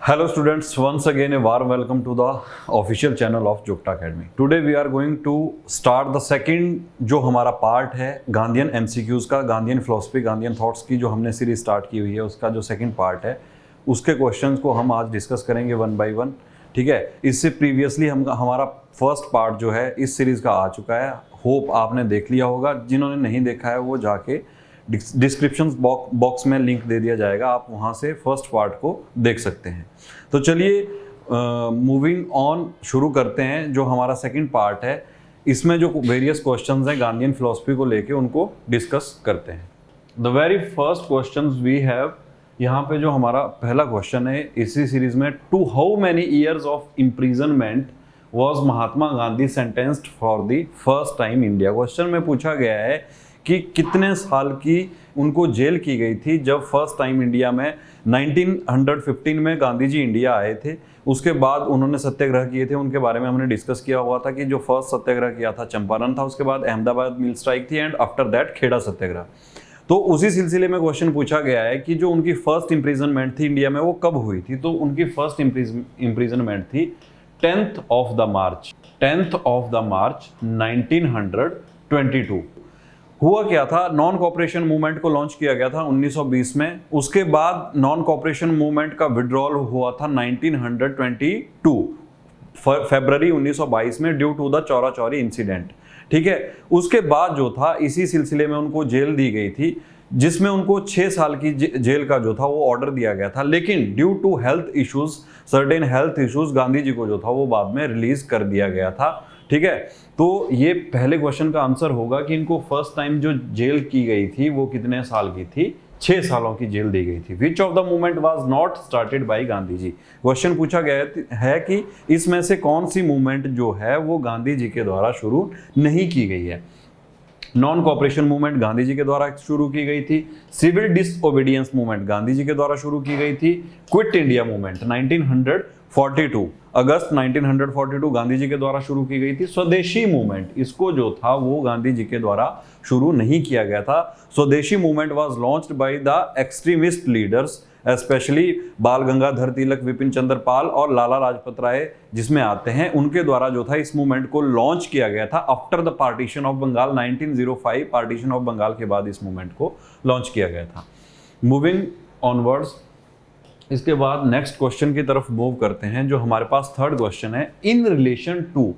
Hello students, once again a warm welcome to the official channel of Jupta Academy. Today we are going to start the second जो हमारा part है Gandhian MCQs का, Gandhian philosophy, Gandhian thoughts की जो हमने series start की हुई है उसका जो सेकंड पार्ट है उसके क्वेश्चंस को हम आज डिस्कस करेंगे वन बाय वन। ठीक है, इससे प्रीवियसली हमारा फर्स्ट पार्ट जो है इस सीरीज का आ चुका है। होप आपने देख लिया होगा, जिन्होंने नहीं देखा है वो जाके डिस्क्रिप्शन बॉक्स में लिंक दे दिया जाएगा, आप वहाँ से फर्स्ट पार्ट को देख सकते हैं। तो चलिए मूविंग ऑन शुरू करते हैं। जो हमारा सेकंड पार्ट है इसमें जो वेरियस क्वेश्चंस हैं गांधीयन फिलोसफी को लेके उनको डिस्कस करते हैं। The very first questions we have, यहाँ पे जो हमारा पहला क्वेश्चन है इसी सीरीज में, to how many years of imprisonment was Mahatma Gandhi sentenced for the first time India. Question में पूछा गया है कि कितने साल की उनको जेल की गई थी जब फर्स्ट टाइम इंडिया में 1915 में गांधी जी इंडिया आए थे। उसके बाद उन्होंने सत्याग्रह किए थे, उनके बारे में हमने डिस्कस किया हुआ था कि जो फर्स्ट सत्याग्रह किया था चंपारण था, उसके बाद अहमदाबाद मिल स्ट्राइक थी एंड आफ्टर दैट खेड़ा सत्याग्रह। तो उसी सिलसिले में क्वेश्चन पूछा गया है कि जो उनकी फर्स्ट इम्प्रिजनमेंट थी इंडिया में वो कब हुई थी। तो उनकी फर्स्ट इम्प्रिजनमेंट थी 10th of the March 1922। हुआ क्या था, नॉन कॉपरेशन मूवमेंट को लॉन्च किया गया था 1920 में। उसके बाद नॉन कॉपरेशन मूवमेंट का विड्रॉल हुआ था 1922 फरवरी 1922 में due to the Chaura Chauri incident. ठीक है, उसके बाद जो था इसी सिलसिले में उनको जेल दी गई थी, जिसमें उनको 6 साल की जेल का जो था वो ऑर्डर दिया गया था। लेकिन due to health issues, certain health issues, Gandhi ji को जो था वो बाद में रिलीज कर दिया गया था। ठीक है, तो ये पहले क्वेश्चन का आंसर होगा कि इनको फर्स्ट टाइम जो जेल की गई थी वो कितने साल की थी, 6 सालों की जेल दी गई थी। Which of the movement was not started by Gandhi ji. Question पूछा गया है कि इसमें से कौन सी मूवमेंट जो है वो गांधी जी के द्वारा शुरू नहीं की गई है। Non cooperation movement Gandhi ji के द्वारा शुरू की गई थी, civil disobedience movement Gandhi ji के द्वारा शुरू की गई थी, क्विट इंडिया मूवमेंट 1942 अगस्त 1942 गांधी जी के द्वारा शुरू की गई थी। स्वदेशी मूवमेंट, इसको जो था वो गांधी जी के द्वारा शुरू नहीं किया गया था। स्वदेशी movement was launched by the extremist leaders specially बाल गंगाधर तिलक, विपिन चंद्र पाल और लाला लाजपत राय जिसमें आते हैं, उनके द्वारा जो था इस मूवमेंट को लॉन्च किया गया था after the partition of Bengal 1905। Partition of Bengal के बाद इस मूवमेंट को लॉन्च किया गया था। मूविंग ऑनवर्ड्स, इसके बाद नेक्स्ट क्वेश्चन की तरफ मूव करते हैं। जो हमारे पास थर्ड क्वेश्चन है, in relation to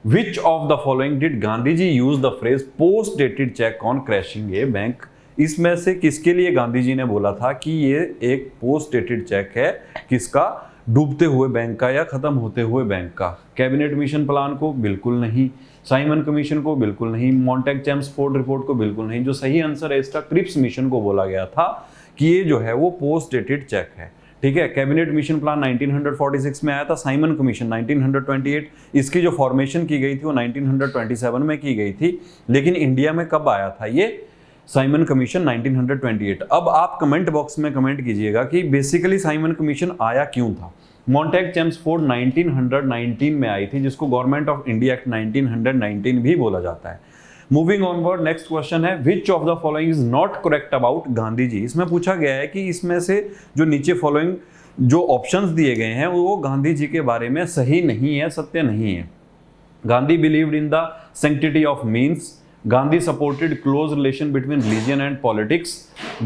which of the following did Gandhi ji use the phrase post dated cheque on crashing a bank. इसमें से किसके लिए गांधी जी ने बोला था कि ये एक पोस्ट डेटेड चेक है, किसका, डूबते हुए बैंक का या खत्म होते हुए बैंक का। कैबिनेट मिशन प्लान को बिल्कुल नहीं, साइमन कमीशन को बिल्कुल नहीं, मॉन्टेग-चेम्सफोर्ड रिपोर्ट को बिल्कुल नहीं। जो सही आंसर है इसका, क्रिप्स मिशन को बोला गया था कि ये जो है वो पोस्ट डेटेड चेक है। ठीक है, कैबिनेट मिशन प्लान 1946 में आया था, साइमन कमीशन 1928, इसकी जो फॉर्मेशन की गई थी वो 1927 में की गई थी। लेकिन इंडिया में कब आया था ये साइमन कमीशन? 1928। अब आप कमेंट बॉक्स में कमेंट कीजिएगा कि बेसिकली साइमन कमीशन आया क्यों था। मॉन्टेग-चेम्सफोर्ड 1919 में आई थी, जिसको गवर्नमेंट ऑफ इंडिया एक्ट 1919 भी बोला जाता है। मूविंग ऑनवर्ड, नेक्स्ट क्वेश्चन है, which of the following is not correct about Gandhi ji. इसमें पूछा गया है कि इसमें से जो नीचे फॉलोइंग जो ऑप्शंस दिए गए हैं वो गांधी जी के बारे में सही नहीं है, सत्य नहीं है। Gandhi believed in the sanctity of means, Gandhi supported close relation between religion and politics,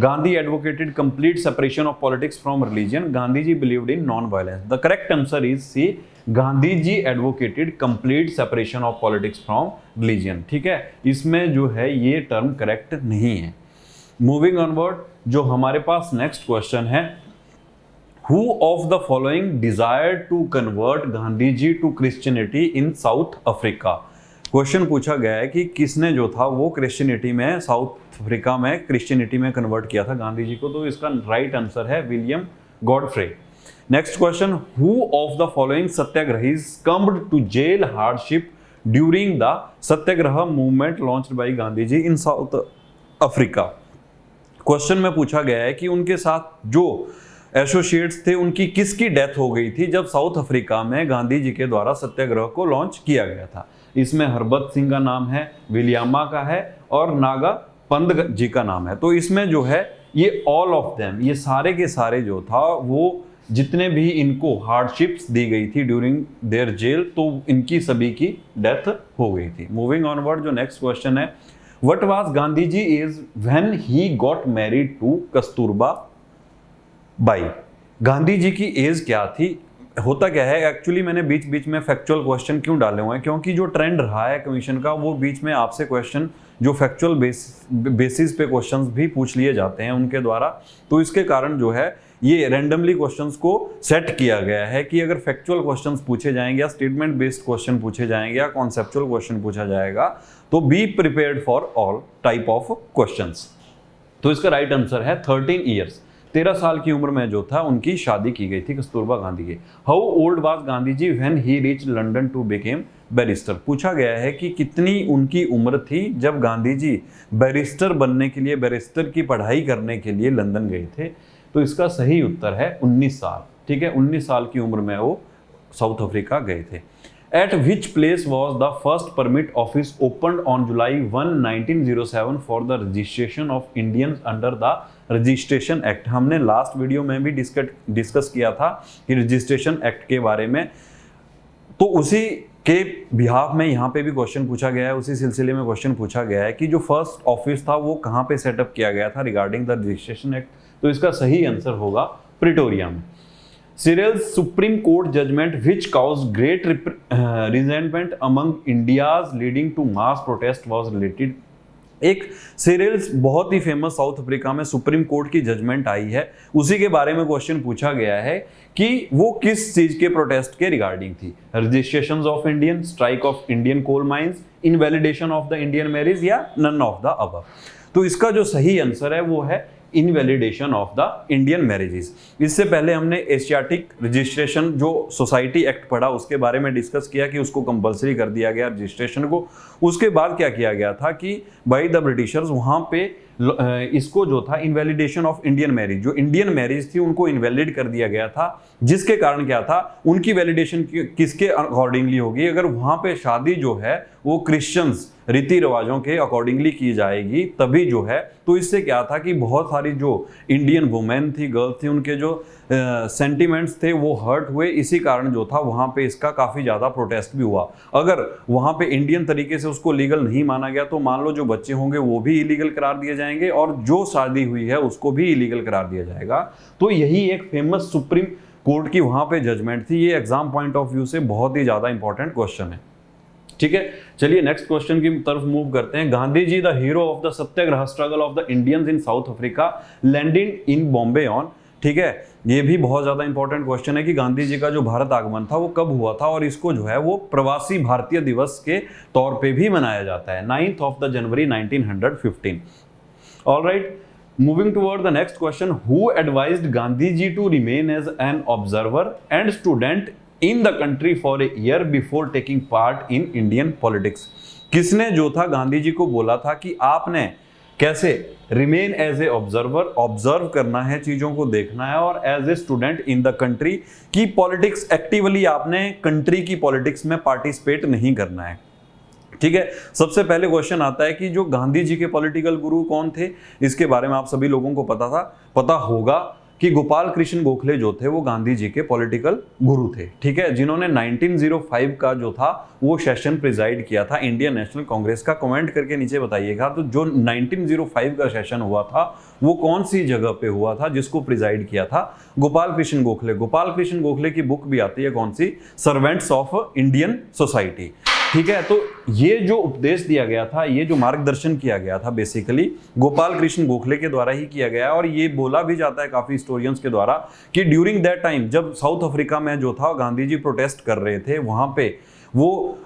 Gandhi advocated complete separation of politics from religion, Gandhi ji believed in non-violence. The correct answer is C, Gandhi ji advocated complete separation of politics from religion. ठीक है, इसमें जो है ये term correct नहीं है। Moving onward, जो हमारे पास नेक्स्ट क्वेश्चन है, Who of the following desired to convert Gandhi ji to Christianity in South Africa? Question पूछा गया है कि किसने जो था वो क्रिश्चियनिटी में, साउथ अफ्रीका में क्रिश्चियनिटी में कन्वर्ट किया था गांधी जी को। तो इसका राइट आंसर है William Godfrey. Next question, who of the following satyagrahis comed to jail hardship during the satyagraha movement launched by Gandhi ji in South Africa. Question में पूछा गया है कि उनके साथ जो एसोसिएट्स थे उनकी किसकी डेथ हो गई थी जब साउथ अफ्रीका में गांधी जी के द्वारा सत्याग्रह को लॉन्च किया गया था। इसमें हरबत सिंह का नाम है, विलियमा का है और नागा पंत जी का नाम है। तो इसमें जो है ये ऑल ऑफ देम, ये सारे के सारे जो था वो जितने भी इनको हार्डशिप्स दी गई थी ड्यूरिंग देयर जेल, तो इनकी सभी की डेथ हो गई थी। मूविंग ऑनवर्ड, जो नेक्स्ट क्वेश्चन है, what was Gandhi ji age when he got married to Kasturba Bai. Gandhi ji की एज क्या थी? होता क्या है, एक्चुअली मैंने बीच बीच में फैक्चुअल क्वेश्चन क्यों डाले हुए हैं, क्योंकि जो ट्रेंड रहा है कमीशन का, वो बीच में आपसे क्वेश्चन जो फैक्चुअल बेसिस पे क्वेश्चंस भी पूछ लिए जाते हैं उनके द्वारा। तो इसके कारण जो है ये रैंडमली क्वेश्चंस को सेट किया गया है कि अगर फैक्चुअल क्वेश्चंस पूछे जाएंगे या स्टेटमेंट बेस्ड क्वेश्चन पूछे जाएंगे या कॉन्सेप्चुअल क्वेश्चन पूछा जाएगा, तो be prepared for all type of questions. तो इसका राइट आंसर है 13 ईयर्स। 13 साल की उम्र में जो था उनकी शादी की गई थी कस्तूरबा गांधी की। How old was Gandhi ji when he reach London to became barrister. पूछा गया है कि कितनी उनकी उम्र थी जब गांधी जी बैरिस्टर बनने के लिए, बैरिस्टर की पढ़ाई करने के लिए लंदन गए थे। तो इसका सही उत्तर है 19 साल। ठीक है, 19 साल की उम्र में वो साउथ अफ्रीका गए थे। At which place was the first permit office opened on July 1, 1907 for the registration of Indians under the Registration Act। हमने लास्ट वीडियो में भी डिस्कस किया था कि रजिस्ट्रेशन एक्ट के बारे में, तो उसी के बिहाफ में यहाँ पे भी क्वेश्चन पूछा गया है, उसी सिलसिले में क्वेश्चन पूछा गया है कि जो फर्स्ट ऑफिस था वो कहाँ पे सेटअप किया गया था रिगार्डिंग द रजिस्ट्रेशन एक्ट। तो इसका सही आंसर होगा प्रिटोरिया में। Cyril's Supreme Court judgment which caused great resentment among India's leading to mass protest was related। एक सिरिल्स बहुत ही फेमस साउथ अफ्रीका में सुप्रीम कोर्ट की जजमेंट आई है, उसी के बारे में क्वेश्चन पूछा गया है कि वो किस चीज के प्रोटेस्ट के रिगार्डिंग थी। Registration of Indian, strike of Indian coal mines, invalidation of the Indian marriage या नन ऑफ द अबव। तो इसका जो सही आंसर है वो है invalidation of the Indian marriages. इससे पहले हमने एशियाटिक रजिस्ट्रेशन जो सोसाइटी एक्ट पढ़ा उसके बारे में डिस्कस किया कि उसको कंपलसरी कर दिया गया रजिस्ट्रेशन को। उसके बाद क्या किया गया था कि बाय द ब्रिटिशर्स वहां पे इसको जो था इनवैलिडेशन ऑफ इंडियन मैरिज, जो इंडियन मैरिज थी उनको इनवैलिड कर दिया गया था, जिसके कारण क्या था, उनकी वैलिडेशन किसके अकॉर्डिंगली होगी, अगर वहां पे शादी जो है वो क्रिश्चियंस रीति रिवाजों के अकॉर्डिंगली की जाएगी तभी जो है। तो इससे क्या था कि बहुत सारी जो इंडियन वुमेन थी, गर्ल थी, उनके जो सेंटिमेंट्स थे वो हर्ट हुए। इसी कारण जो था वहाँ पे इसका काफ़ी ज़्यादा प्रोटेस्ट भी हुआ। अगर वहाँ पे इंडियन तरीके से उसको लीगल नहीं माना गया तो मान लो जो बच्चे होंगे वो भी इलीगल करार दिए जाएंगे और जो शादी हुई है उसको भी इलीगल करार दिया जाएगा। तो यही एक फेमस सुप्रीम कोर्ट की वहाँ पे जजमेंट थी। ये एग्जाम पॉइंट ऑफ व्यू से बहुत ही ज़्यादा इंपॉर्टेंट क्वेश्चन है। ठीक है, चलिए नेक्स्ट क्वेश्चन की तरफ मूव करते हैं। Gandhi ji the hero of the satyagraha struggle of the Indians in South Africa landing in Bombay on. ठीक है, ये भी बहुत ज्यादा इंपॉर्टेंट क्वेश्चन है कि गांधी जी का जो भारत आगमन था वो कब हुआ था, और इसको जो है वो प्रवासी भारतीय दिवस के तौर पे भी मनाया जाता है, 9th of the January 1915। Alright, moving toward the next question, who advised Gandhi ji to remain as an observer and student in the country for a year before taking part in Indian politics। किसने जो था गांधी जी को बोला था कि आपने कैसे remain as a observer, observe करना है, चीजों को देखना है, और as a student in the country की पॉलिटिक्स, एक्टिवली आपने कंट्री की पॉलिटिक्स में पार्टिसिपेट नहीं करना है। ठीक है, सबसे पहले क्वेश्चन आता है कि जो गांधी जी के पॉलिटिकल गुरु कौन थे। इसके बारे में आप सभी लोगों को पता होगा कि गोपाल कृष्ण गोखले जो थे वो गांधी जी के पॉलिटिकल गुरु थे। ठीक है, जिन्होंने 1905 का जो था वो सेशन प्रिजाइड किया था इंडियन नेशनल कांग्रेस का। कमेंट करके नीचे बताइएगा तो जो 1905 का सेशन हुआ था वो कौन सी जगह पे हुआ था जिसको प्रिजाइड किया था गोपाल कृष्ण गोखले। गोपाल कृष्ण गोखले की बुक भी आती है कौन सी, सर्वेंट्स ऑफ इंडियन सोसाइटी। ठीक है, तो ये जो उपदेश दिया गया था, ये जो मार्गदर्शन किया गया था बेसिकली गोपाल कृष्ण गोखले के द्वारा ही किया गया। और ये बोला भी जाता है काफी हिस्टोरियंस के द्वारा कि ड्यूरिंग दैट टाइम जब साउथ अफ्रीका में जो था गांधी जी प्रोटेस्ट कर रहे थे, वहां पे वो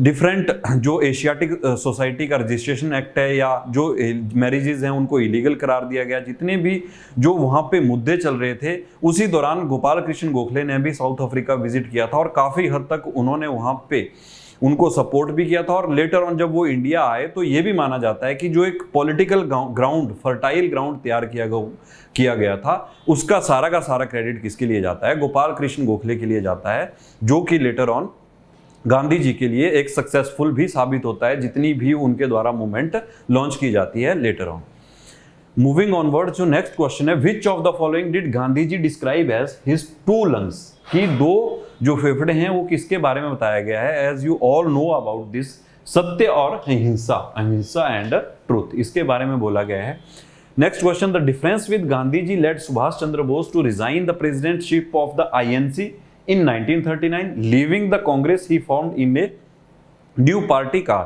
डिफरेंट जो एशियाटिक सोसाइटी का रजिस्ट्रेशन एक्ट है या जो मैरिजेज हैं उनको इलीगल करार दिया गया। जितने भी जो वहाँ पे मुद्दे चल रहे थे उसी दौरान गोपाल कृष्ण गोखले ने भी साउथ अफ्रीका विजिट किया था और काफ़ी हद तक उन्होंने वहाँ पे उनको सपोर्ट भी किया था। और लेटर ऑन जब वो इंडिया आए तो ये भी माना जाता है कि जो एक पॉलिटिकल ग्राउंड, फर्टाइल ग्राउंड तैयार किया गया था उसका सारा का सारा क्रेडिट किसके लिए जाता है, गोपाल कृष्ण गोखले के लिए जाता है, जो कि लेटर ऑन गांधी जी के लिए एक सक्सेसफुल भी साबित होता है जितनी भी उनके द्वारा मूवमेंट लॉन्च की जाती है लेटर ऑन। मूविंग ऑनवर्ड, जो नेक्स्ट क्वेश्चन है, which of the following did Gandhi ji describe as his two lungs, कि दो जो फेफड़े हैं वो किसके बारे में बताया गया है। As you all know about this, सत्य और अहिंसा, अहिंसा एंड ट्रूथ, इसके बारे में बोला गया है। Next question, the difference with Gandhi ji led Subhash Chandra Bose to resign the presidentship of the INC in 1939, leaving the Congress he formed in a new party का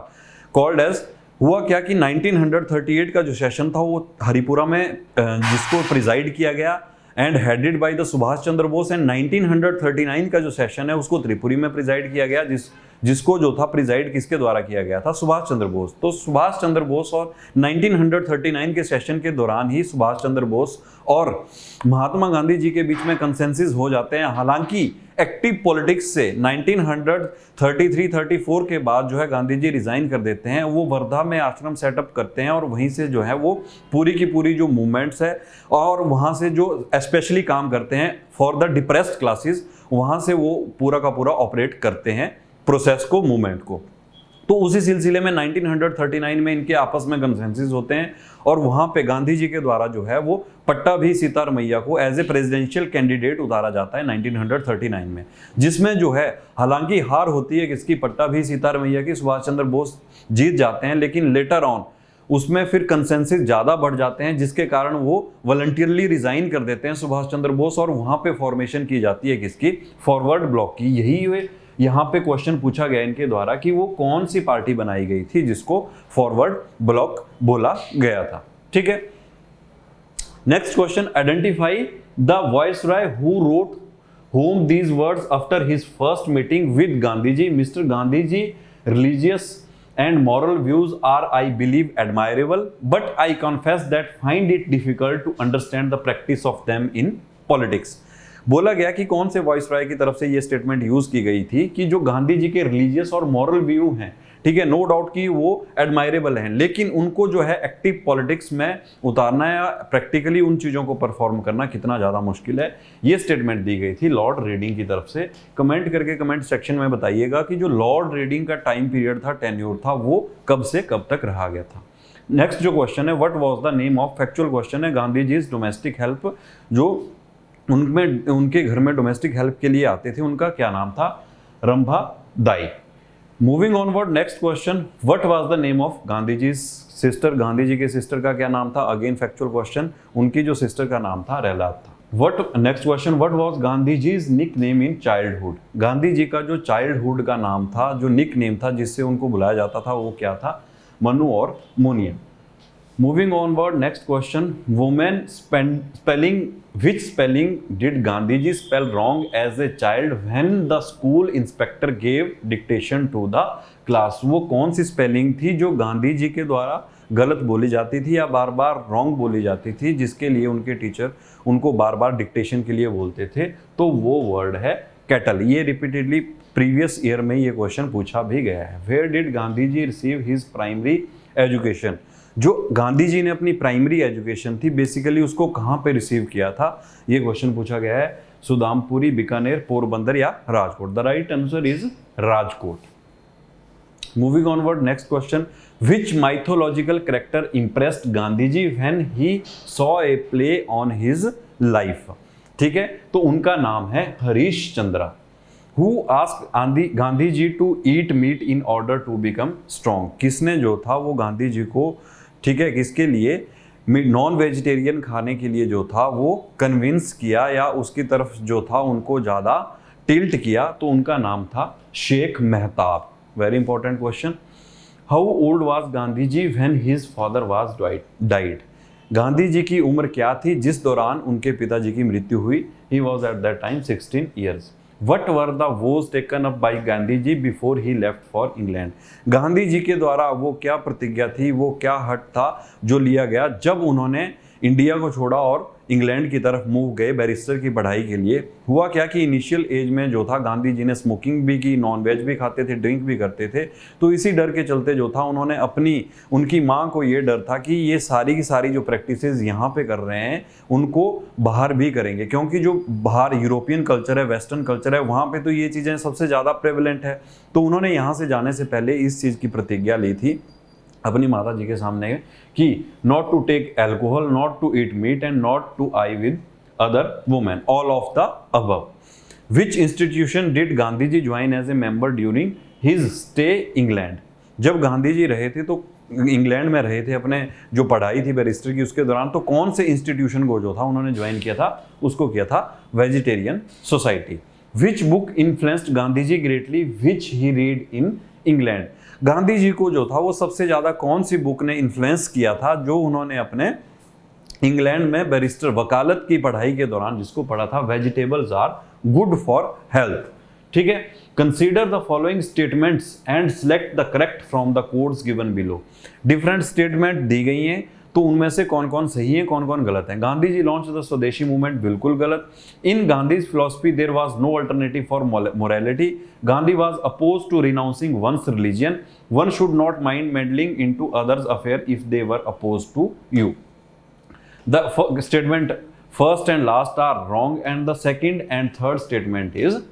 कॉल्ड एज। हुआ क्या कि 1938 का जो सेशन था वो हरिपुरा में जिसको प्रिजाइड किया गया and headed by the Subhash Chandra Bose, and 1939 का जो सेशन है उसको त्रिपुरी में प्रिजाइड किया गया, जिसको जो था प्रिजाइड किसके द्वारा किया गया था, सुभाष चंद्र बोस। तो सुभाष चंद्र बोस और 1939 के सेशन के दौरान ही सुभाष चंद्र बोस और महात्मा गांधी जी के बीच में कंसेंसस हो जाते हैं। हालांकि एक्टिव पॉलिटिक्स से 1933-34 के बाद जो है गांधी जी रिजाइन कर देते हैं, वो वर्धा में आश्रम सेटअप करते हैं और वहीं से जो है वो पूरी की पूरी जो मूवमेंट्स है और वहाँ से जो स्पेशली काम करते हैं फॉर द डिप्रेस्ड क्लासेस, वहाँ से वो पूरा का पूरा ऑपरेट करते हैं प्रोसेस को, मूवमेंट को। तो उसी सिलसिले में 1939 में इनके आपस में कंसेंसस होते हैं और वहां पे गांधी जी के द्वारा जो है वो पट्टाभी सीतार मैया को एज ए प्रेसिडेंशियल कैंडिडेट उतारा जाता है 1939 में, जिसमें जो है हालांकि हार होती है किसकी, पट्टाभी सीतार मैया की, सुभाष चंद्र बोस जीत जाते हैं, लेकिन लेटर ऑन उसमें फिर कंसेंसस ज़्यादा बढ़ जाते हैं, जिसके कारण वो वॉलंटियरली रिजाइन कर देते हैं सुभाष चंद्र बोस और वहाँ पे फॉर्मेशन की जाती है किसकी, फॉरवर्ड ब्लॉक की। यही वे यहाँ पे क्वेश्चन पूछा गया इनके द्वारा कि वो कौन सी पार्टी बनाई गई थी जिसको फॉरवर्ड ब्लॉक बोला गया था। ठीक है, next question, identify the viceroy who wrote home these words after his first meeting with Gandhi ji. Mister Gandhi ji religious and moral views are, I believe, admirable, but I confess that find it difficult to understand the practice of them in politics। बोला गया कि कौन से viceroy की तरफ से ये statement use की गई थी कि जो गांधी जी के रिलीजियस और मॉरल व्यू हैं, ठीक है, नो डाउट कि वो एडमायरेबल हैं, लेकिन उनको जो है एक्टिव पॉलिटिक्स में उतारना या प्रैक्टिकली उन चीज़ों को परफॉर्म करना कितना ज़्यादा मुश्किल है, ये स्टेटमेंट दी गई थी लॉर्ड रेडिंग की तरफ से। कमेंट करके कमेंट सेक्शन में बताइएगा कि जो लॉर्ड रेडिंग का टाइम पीरियड था, टेन्योर था, वो कब से कब तक रहा गया था। नेक्स्ट जो क्वेश्चन है, what was the name of, factual question है, गांधी जी डोमेस्टिक हेल्प, जो उनमें उनके घर में डोमेस्टिक हेल्प के लिए आते थे, उनका क्या नाम था, रंभा दाई। Moving onward, next question, what was the name of Gandhi ji sister, Gandhi ji के सिस्टर का क्या नाम था, अगेन फैक्चुअल क्वेश्चन, उनकी जो सिस्टर का नाम था रेलाद था। Next question, what was Gandhi ji nickname in childhood, Gandhi ji का जो चाइल्डहुड का नाम था, जो निक नेम था जिससे उनको बुलाया जाता था, वो क्या था, मनु और Moniya. Moving onward, next question, woman spelling, which spelling did Gandhi ji spell wrong as a child when the school inspector gave dictation to the class? वो कौन सी स्पेलिंग थी जो गांधी जी के द्वारा गलत बोली जाती थी या बार बार रॉन्ग बोली जाती थी, जिसके लिए उनके टीचर उनको बार बार डिक्टेशन के लिए बोलते थे? तो वो वर्ड है कैटल। ये रिपीटेडली प्रीवियस ईयर में ये क्वेश्चन पूछा भी गया है। Where did Gandhi ji receive his primary education, जो गांधी जी ने अपनी प्राइमरी एजुकेशन थी बेसिकली उसको कहाँ पे रिसीव किया था, ये क्वेश्चन पूछा गया है। सुदामपुरी, बीकानेर, पोरबंदर या Rajkot. The right answer is Rajkot. Moving onward, next question, which mythological character impressed Gandhi ji when he saw a play on his life. ठीक है, तो उनका नाम है Harish Chandra. Who asked Gandhi ji to eat meat in order to become strong, किसने जो था वो गांधी जी को, ठीक है, किसके लिए, नॉन वेजिटेरियन खाने के लिए जो था वो कन्विंस किया या उसकी तरफ जो था उनको ज़्यादा टिल्ट किया, तो उनका नाम था Sheikh Mehtab. Very important question. How old was Gandhi ji when his father was died, Gandhi ji की उम्र क्या थी जिस दौरान उनके पिताजी की मृत्यु हुई? He was at that time 16 years. What were the vows taken up by Gandhi ji before he left for England? Gandhi ji के द्वारा वो क्या प्रतिज्ञा थी, वो क्या हट था जो लिया गया जब उन्होंने इंडिया को छोड़ा और इंग्लैंड की तरफ मूव गए बैरिस्टर की पढ़ाई के लिए? हुआ क्या कि इनिशियल एज में जो था गांधी जी ने स्मोकिंग भी की, नॉन वेज भी खाते थे, ड्रिंक भी करते थे, तो इसी डर के चलते जो था उन्होंने उनकी माँ को ये डर था कि ये सारी की सारी जो प्रैक्टिसेस यहाँ पे कर रहे हैं उनको बाहर भी करेंगे, क्योंकि जो बाहर यूरोपियन कल्चर है, वेस्टर्न कल्चर है, वहाँ पे तो ये चीज़ें सबसे ज़्यादा प्रेवलेंट है। तो उन्होंने यहाँ से जाने से पहले इस चीज़ की प्रतिज्ञा ली थी। अपनी माता जी के सामने कि not to take alcohol, not to eat meat and not to I with other women, all of the above. Which institution did Gandhi ji join as a member during his stay England? जब गांधी जी रहे थे तो इंग्लैंड में रहे थे, अपने जो पढ़ाई थी बैरिस्टर की उसके दौरान, तो कौन से इंस्टीट्यूशन को जो था उन्होंने ज्वाइन किया था? उसको किया था vegetarian society. Which book influenced Gandhi ji greatly which he read in England? Gandhi ji को जो था वो सबसे ज्यादा कौन सी बुक ने इन्फ्लुएंस किया था जो उन्होंने अपने इंग्लैंड में बैरिस्टर वकालत की पढ़ाई के दौरान जिसको पढ़ा था? Vegetables are good for health. ठीक है, consider the following statements and select the correct from the codes given below. Different statement दी गई हैं, तो उनमें से कौन कौन सही है, कौन कौन गलत है? Gandhi ji launch the swadeshi movement, बिल्कुल गलत। In Gandhi's philosophy there was no alternative for morality. Gandhi was oppose to renouncing one's religion. One should not mind meddling into others affair if they were oppose to you. The statement first and last are wrong and the second and third statement is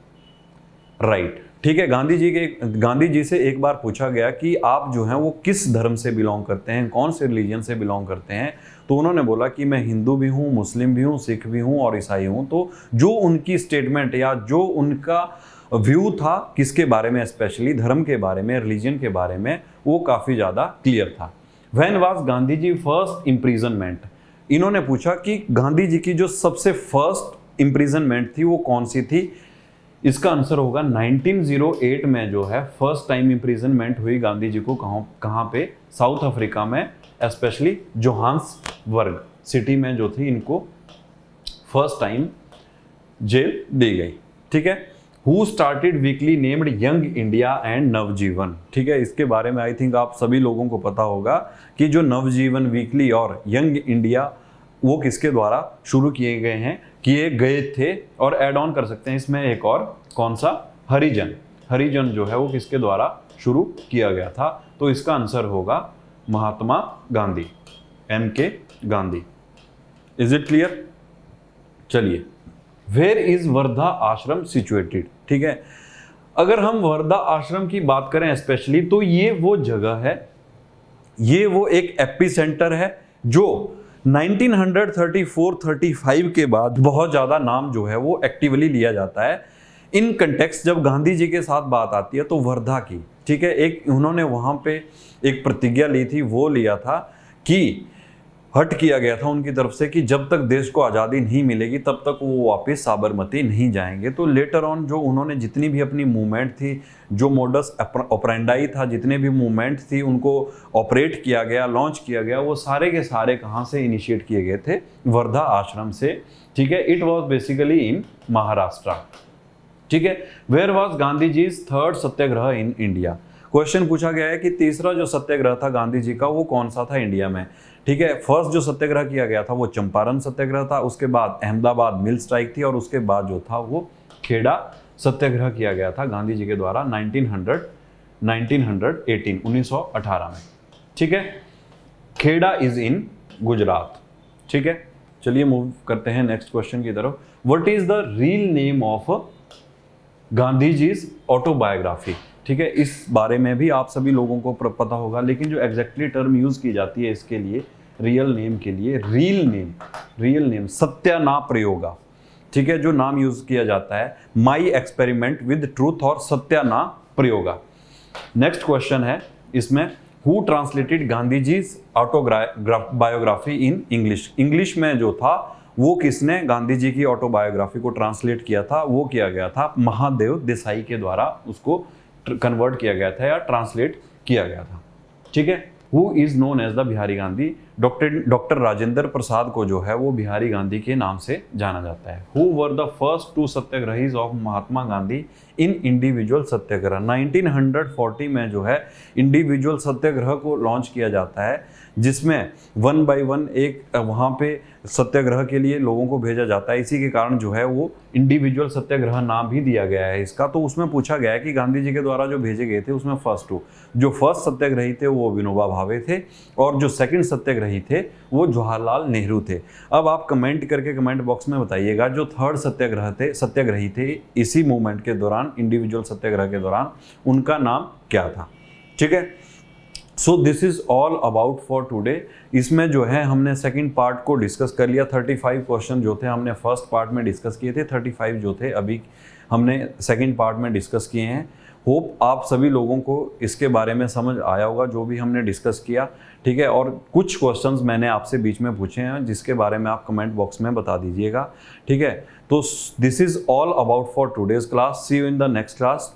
right. ठीक है, गांधी जी से एक बार पूछा गया कि आप जो हैं वो किस धर्म से बिलोंग करते हैं, कौन से रिलीजन से बिलोंग करते हैं? तो उन्होंने बोला कि मैं हिंदू भी हूँ, मुस्लिम भी हूँ, सिख भी हूँ और ईसाई हूँ। तो जो उनकी स्टेटमेंट या जो उनका व्यू था किसके बारे में, स्पेशली धर्म के बारे में, रिलीजन के बारे में, वो काफ़ी ज़्यादा क्लियर था। When was Gandhi ji first imprisonment? इन्होंने पूछा कि गांधी जी की जो सबसे फर्स्ट इम्प्रिजनमेंट थी वो कौन सी थी? इसका आंसर होगा 1908 में जो है फर्स्ट टाइम इम्प्रिजनमेंट हुई गांधी जी को। कहाँ पे? साउथ अफ्रीका में, स्पेशली जोहान्सबर्ग सिटी में जो थी इनको फर्स्ट टाइम जेल दी गई। ठीक है, who started weekly named Young India and Navjivan? ठीक है, इसके बारे में आई थिंक आप सभी लोगों को पता होगा कि जो नवजीवन वीकली और यंग इंडिया वो किसके द्वारा शुरू किए गए थे? और ऐड ऑन कर सकते हैं इसमें एक और, कौन सा? हरिजन जो है वो किसके द्वारा शुरू किया गया था? तो इसका आंसर होगा Mahatma Gandhi, MK Gandhi. Is it clear? चलिए, where is Wardha ashram situated? ठीक है, अगर हम वर्धा आश्रम की बात करें स्पेशली, तो ये वो जगह है, ये वो एक एपिसेंटर है जो 1934-35 के बाद बहुत ज़्यादा नाम जो है वो एक्टिवली लिया जाता है। इन कंटेक्स्ट जब गांधी जी के साथ बात आती है तो वर्धा की, ठीक है, एक उन्होंने वहाँ पे एक प्रतिज्ञा ली थी, वो लिया था कि हट किया गया था उनकी तरफ से कि जब तक देश को आज़ादी नहीं मिलेगी तब तक वो वापस साबरमती नहीं जाएंगे। तो लेटर ऑन जो उन्होंने जितनी भी अपनी मूवमेंट थी, जो मोडस ऑपरेंडाई था, जितने भी मूवमेंट थी उनको ऑपरेट किया गया, लॉन्च किया गया, वो सारे के सारे कहाँ से इनिशिएट किए गए थे? वर्धा आश्रम से। ठीक है, it was basically in Maharashtra. ठीक है, where was Gandhi ji's third satyagraha in India? Question पूछा गया है कि तीसरा जो सत्याग्रह था गांधी जी का वो कौन सा था इंडिया में? ठीक है, फर्स्ट जो सत्याग्रह किया गया था वो चंपारण सत्याग्रह था, उसके बाद अहमदाबाद मिल स्ट्राइक थी और उसके बाद जो था वो खेड़ा सत्याग्रह किया गया था गांधी जी के द्वारा 1918 में। ठीक है, खेड़ा इज इन गुजरात। ठीक है, चलिए मूव करते हैं नेक्स्ट क्वेश्चन की तरफ। What is the real name of Gandhi ji's autobiography? ठीक है, इस बारे में भी आप सभी लोगों को पता होगा, लेकिन जो एग्जैक्टली टर्म यूज की जाती है इसके लिए, रियल नेम के लिए, रियल नेम सत्याना प्रयोगा। ठीक है, जो नाम यूज किया जाता है माई एक्सपेरिमेंट विद ट्रूथ और सत्याना प्रयोगा। नेक्स्ट क्वेश्चन है इसमें, who translated Gandhi ji's autobiography in English? English में जो था वो किसने गांधी जी की ऑटोबायोग्राफी को ट्रांसलेट किया था? वो किया गया था महादेव देसाई के द्वारा, उसको कन्वर्ट किया गया था या ट्रांसलेट किया गया था। ठीक है, who is known as the Bihari Gandhi? Doctor Rajendra Prasad को जो है वो बिहारी गांधी के नाम से जाना जाता है। Who were the first two satyagrahis of Mahatma Gandhi in individual satyagraha? 1940 में जो है इंडिविजुअल सत्याग्रह को लॉन्च किया जाता है, जिसमें 1 by 1 एक वहाँ पे सत्याग्रह के लिए लोगों को भेजा जाता है। इसी के कारण जो है वो इंडिविजुअल सत्याग्रह नाम भी दिया गया है इसका। तो उसमें पूछा गया है कि गांधी जी के द्वारा जो भेजे गए थे उसमें जो फर्स्ट सत्याग्रही थे वो विनोबा भावे थे और जो सेकंड सत्याग्रही थे वो जवाहरलाल नेहरू थे। अब आप कमेंट करके कमेंट बॉक्स में बताइएगा जो थर्ड सत्याग्रही थे इसी मूवमेंट के दौरान, इंडिविजुअल सत्याग्रह के दौरान, उनका नाम क्या था? ठीक है, so this is all about for today. इसमें जो है हमने सेकंड पार्ट को डिस्कस कर लिया। 35 क्वेश्चन जो थे हमने फर्स्ट पार्ट में डिस्कस किए थे, 35 जो थे अभी हमने सेकंड पार्ट में डिस्कस किए हैं। होप आप सभी लोगों को इसके बारे में समझ आया होगा जो भी हमने डिस्कस किया, ठीक है। और कुछ क्वेश्चंस मैंने आपसे बीच में पूछे हैं जिसके बारे में आप कमेंट बॉक्स में बता दीजिएगा, ठीक है। तो this is all about for today's class. See you in the next class.